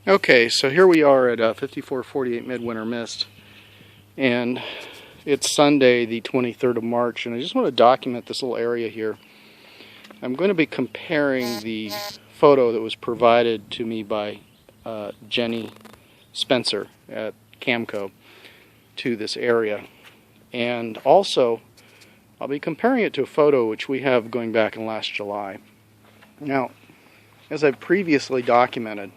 Okay, so here we are at 5448 Midwinter Mist, and it's Sunday the 23rd of March, and I just want to document this little area here. I'm going to be comparing the photo that was provided to me by Jenny Spencer at Camco to this area, and also I'll be comparing it to a photo which we have going back in last July. Now, as I've previously documented,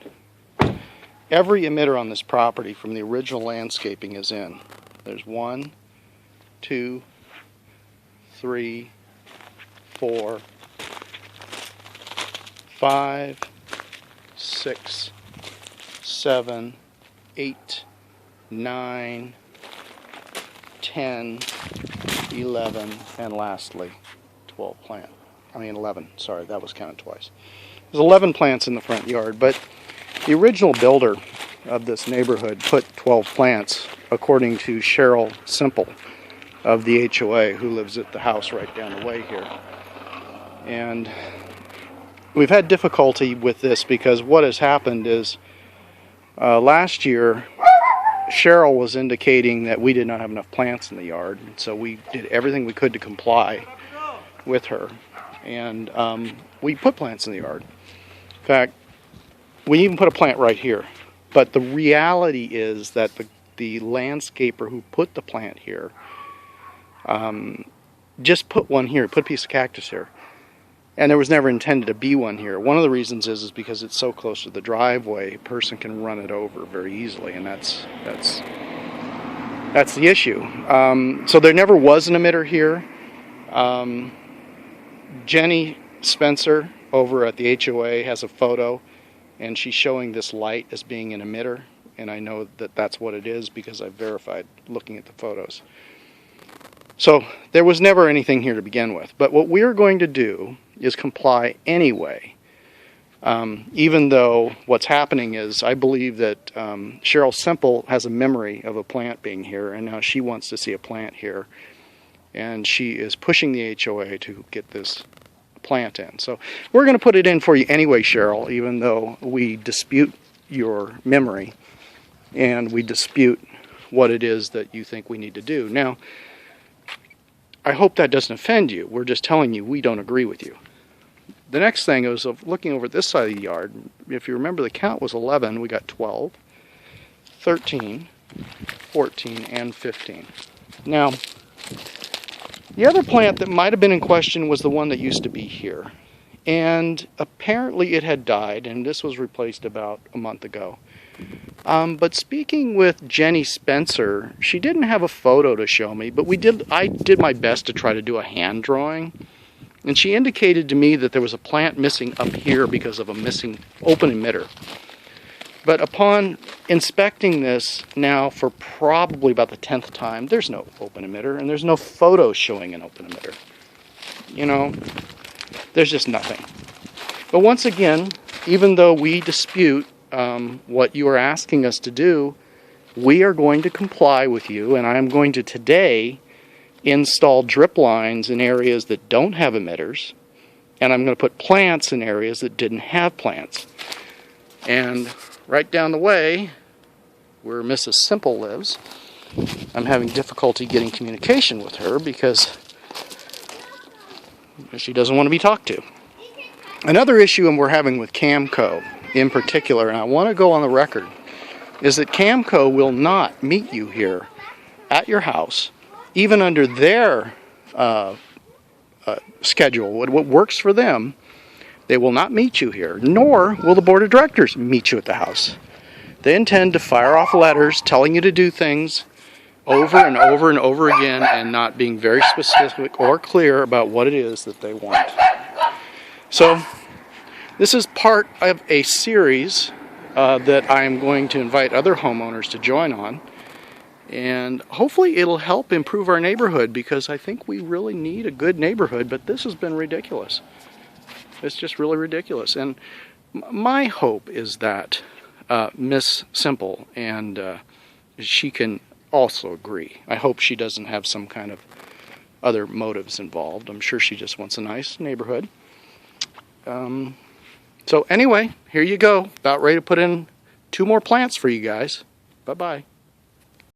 every emitter on this property from the original landscaping is in. There's 1, 2, 3, 4, 5, 6, 7, 8, 9, 10, 11, and lastly 12 plants. 11, sorry, that was counted twice. There's 11 plants in the front yard, but the original builder of this neighborhood put 12 plants, according to Cheryl Simple of the HOA, who lives at the house right down the way here. And we've had difficulty with this because what has happened is last year Cheryl was indicating that we did not have enough plants in the yard, so we did everything we could to comply with her, and we put plants in the yard. In fact, we even put a plant right here, but the reality is that the landscaper who put the plant here just put one here, put a piece of cactus here, and there was never intended to be one here. One of the reasons is because it's so close to the driveway, a person can run it over very easily, and that's the issue. So there never was an emitter here. Jenny Spencer over at the HOA has a photo, and she's showing this light as being an emitter, and I know that that's what it is because I've verified looking at the photos. So there was never anything here to begin with, but what we're going to do is comply anyway, even though what's happening is I believe that Cheryl Simple has a memory of a plant being here, and now she wants to see a plant here, and she is pushing the HOA to get this plant in. So we're going to put it in for you anyway, Cheryl, even though we dispute your memory and we dispute what it is that you think we need to do. Now, I hope that doesn't offend you. We're just telling you we don't agree with you. The next thing is of looking over this side of the yard. If you remember, the count was 11. We got 12, 13, 14, and 15. Now, the other plant that might have been in question was the one that used to be here. And apparently it had died, and this was replaced about a month ago. But speaking with Jenny Spencer, she didn't have a photo to show me, but I did my best to try to do a hand drawing. And she indicated to me that there was a plant missing up here because of a missing open emitter. But upon inspecting this now for probably about the 10th time, there's no open emitter, and there's no photo showing an open emitter. You know, there's just nothing. But once again, even though we dispute what you are asking us to do, we are going to comply with you, and I am going to today install drip lines in areas that don't have emitters, and I'm going to put plants in areas that didn't have plants. And right down the way, where Mrs. Simple lives, I'm having difficulty getting communication with her because she doesn't want to be talked to. Another issue we're having with Camco in particular, and I want to go on the record, is that Camco will not meet you here at your house, even under their schedule, what works for them. They will not meet you here, nor will the board of directors meet you at the house. They intend to fire off letters telling you to do things over and over and over again and not being very specific or clear about what it is that they want. So this is part of a series that I am going to invite other homeowners to join on, and hopefully it'll help improve our neighborhood, because I think we really need a good neighborhood, but this has been ridiculous. It's just really ridiculous. And my hope is that Miss Simple and she can also agree. I hope she doesn't have some kind of other motives involved. I'm sure she just wants a nice neighborhood. So anyway, here you go. About ready to put in 2 more plants for you guys. Bye-bye.